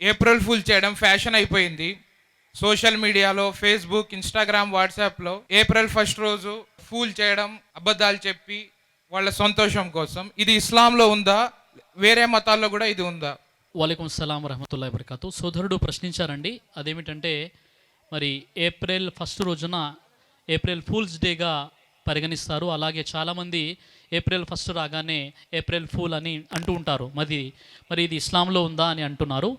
April full చేయడం fashion అయిపోయింది. Social మీడియాలో ఫేస్బుక్, ఇన్స్టాగ్రామ్, వాట్సాప్లో ఏప్రిల్ ఫస్ట్ రోజు ఫూల్ చేయడం, అబద్ధాలు చెప్పి వాళ్ళ సంతోషం కోసం. ఇది ఇస్లాంలో ఉందా? వేరే మతాల్లో కూడా ఇది ఉందా? వాలేకుం సలాం వరహమతుల్లాహి వబరకాతు. సోదరుడు ప్రశ్నించారండి. అదేమిటంటే మరి ఏప్రిల్ ఫస్ట్ రోజున ఏప్రిల్ ఫూల్స్ డేగా పరిగణిస్తారు. అలాగే చాలామంది ఏప్రిల్ ఫస్ట్ రాగానే ఏప్రిల్ ఫూల్ అని అంటూ ఉంటారు. మరి ఇది ఇస్లాంలో ఉందా అని అంటున్నారు.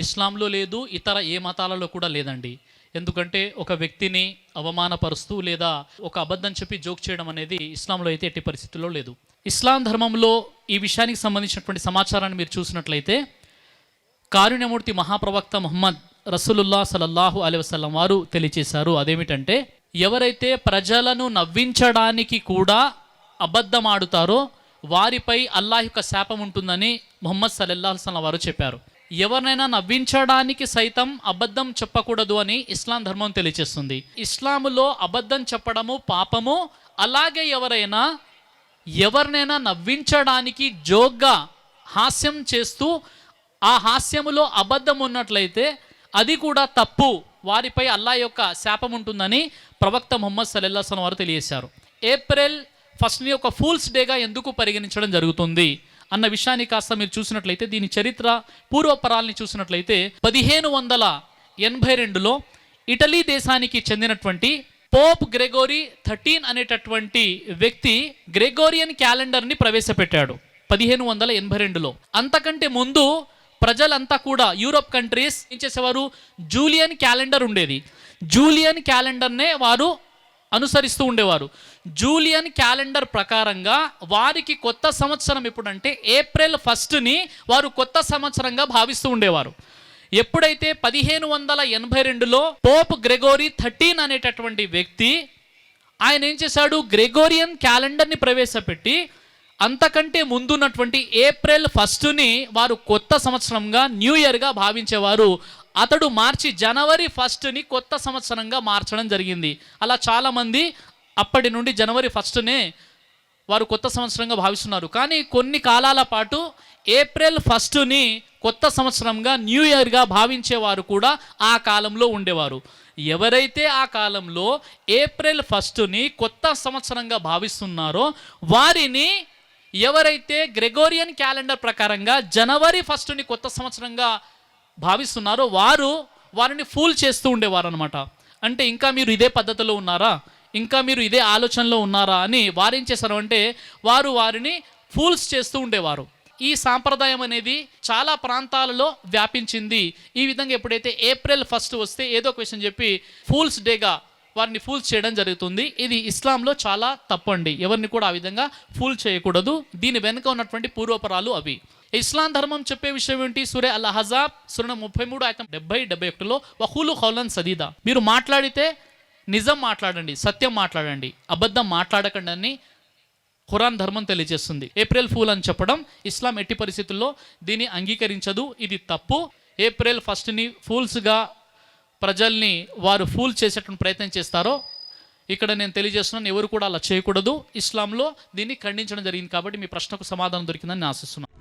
ఇస్లాంలో లేదు, ఇతర ఏ మతాలలో కూడా లేదండి. ఎందుకంటే ఒక వ్యక్తిని అవమానపరుస్తూ లేదా ఒక అబద్ధం చెప్పి జోక్ చేయడం అనేది ఇస్లాంలో అయితే ఎట్టి పరిస్థితుల్లో లేదు. ఇస్లాం ధర్మంలో ఈ విషయానికి సంబంధించినటువంటి సమాచారాన్ని మీరు చూసినట్లయితే కారుణ్యమూర్తి మహాప్రవక్త ముహమ్మద్ రసూలుల్లాహ్ సల్లల్లాహు అలైహి వసల్లం వారు తెలియచేశారు. అదేమిటంటే ఎవరైతే ప్రజలను నవ్వించడానికి కూడా అబద్ధం ఆడుతారో వారిపై అల్లాహ్ యొక్క శాపం ఉంటుందని ముహమ్మద్ సల్లల్లాహు అలైహి వసల్లం వారు చెప్పారు. ఎవరినైనా నవ్వించడానికి సైతం అబద్ధం చెప్పకూడదు అని ఇస్లాం ధర్మం తెలియచేస్తుంది. ఇస్లాములో అబద్ధం చెప్పడము పాపము. అలాగే ఎవరినైనా నవ్వించడానికి జోక్గా హాస్యం చేస్తూ ఆ హాస్యములో అబద్ధం ఉన్నట్లయితే అది కూడా తప్పు, వారిపై అల్లాహ్ యొక్క శాపం ఉంటుందని ప్రవక్త ముహమ్మద్ సల్లల్లాహు అలైహి వసల్లం వారు తెలియజేశారు. ఏప్రిల్ ఫస్ట్ని ఒక ఫూల్స్ డేగా ఎందుకు పరిగణించడం జరుగుతుంది అన్న విషయాన్ని కాస్త మీరు చూసినట్లయితే, దీని చరిత్ర పూర్వపరాల్ని చూసినట్లయితే 1582లో ఇటలీ దేశానికి చెందినటువంటి పోప్ గ్రెగోరీ 13 అనేటటువంటి వ్యక్తి గ్రెగోరియన్ క్యాలెండర్ని ప్రవేశపెట్టాడు 1582లో. అంతకంటే ముందు ప్రజలంతా కూడా యూరోప్ కంట్రీస్ ఏం చేసేవారు, జూలియన్ క్యాలెండర్ ఉండేది. జూలియన్ క్యాలెండర్నే వారు అనుసరిస్తూ ఉండేవారు. జూలియన్ క్యాలెండర్ ప్రకారంగా వారికి కొత్త సంవత్సరం ఎప్పుడంటే ఏప్రిల్ ఫస్ట్ని వారు కొత్త సంవత్సరంగా భావిస్తూ ఉండేవారు. ఎప్పుడైతే 1582లో పోప్ గ్రెగోరీ 13 అనేటటువంటి వ్యక్తి ఆయన ఏం చేశాడు, గ్రెగోరియన్ క్యాలెండర్ని ప్రవేశపెట్టి అంతకంటే ముందున్నటువంటి ఏప్రిల్ ఫస్ట్ని వారు కొత్త సంవత్సరంగా న్యూ ఇయర్గా భావించేవారు. అతడు మార్చి జనవరి ఫస్ట్ని కొత్త సంవత్సరంగా మార్చడం జరిగింది. అలా చాలామంది అప్పటి నుండి జనవరి ఫస్ట్నే వారు కొత్త సంవత్సరంగా భావిస్తున్నారు. కానీ కొన్ని కాలాల పాటు ఏప్రిల్ ఫస్ట్ని కొత్త సంవత్సరంగా న్యూ ఇయర్గా భావించేవారు కూడా ఆ కాలంలో ఉండేవారు. ఎవరైతే ఆ కాలంలో ఏప్రిల్ ఫస్ట్ని కొత్త సంవత్సరంగా భావిస్తున్నారో వారిని ఎవరైతే గ్రెగోరియన్ క్యాలెండర్ ప్రకారంగా జనవరి ఫస్ట్ని కొత్త సంవత్సరంగా భావిస్తున్నారో వారిని ఫూల్ చేస్తూ ఉండేవారు అనమాట. అంటే ఇంకా మీరు ఇదే పద్ధతిలో ఉన్నారా, ఇంకా మీరు ఇదే ఆలోచనలో ఉన్నారా అని వారేం చేశారు అంటే వారిని ఫూల్స్ చేస్తూ ఉండేవారు. ఈ సాంప్రదాయం అనేది చాలా ప్రాంతాలలో వ్యాపించింది. ఈ విధంగా ఎప్పుడైతే ఏప్రిల్ ఫస్ట్ వస్తే ఏదో ఒక విషయం చెప్పి ఫూల్స్ డేగా వారిని ఫూల్స్ చేయడం జరుగుతుంది. ఇది ఇస్లాంలో చాలా తప్పండి. ఎవరిని కూడా ఆ విధంగా ఫూల్ చేయకూడదు. దీని వెనుక ఉన్నటువంటి పూర్వపరాలు అవి. ఇస్లాం ధర్మం చెప్పే విషయం ఏంటి? సూరే అల్ అహజాబ్ సూరా 33 ఆయతం 70-71లో వఖూలు ఖౌలన్ సదీదా, మీరు మాట్లాడితే నిజం మాట్లాడండి, సత్యం మాట్లాడండి, అబద్ధం మాట్లాడకండి అని ఖురాన్ ధర్మం తెలియజేస్తుంది. ఏప్రిల్ ఫూల్ అని చెప్పడం ఇస్లాం ఎట్టి పరిస్థితుల్లో దీన్ని అంగీకరించదు. ఇది తప్పు. ఏప్రిల్ ఫస్ట్ని ఫూల్స్గా ప్రజల్ని వారు ఫూల్ చేసేటువంటి ప్రయత్నం చేస్తారో ఇక్కడ నేను తెలియజేస్తున్నాను, ఎవరు కూడా అలా చేయకూడదు. ఇస్లాంలో దీన్ని ఖండించడం జరిగింది. కాబట్టి మీ ప్రశ్నకు సమాధానం దొరికిందని నేను ఆశిస్తున్నాను.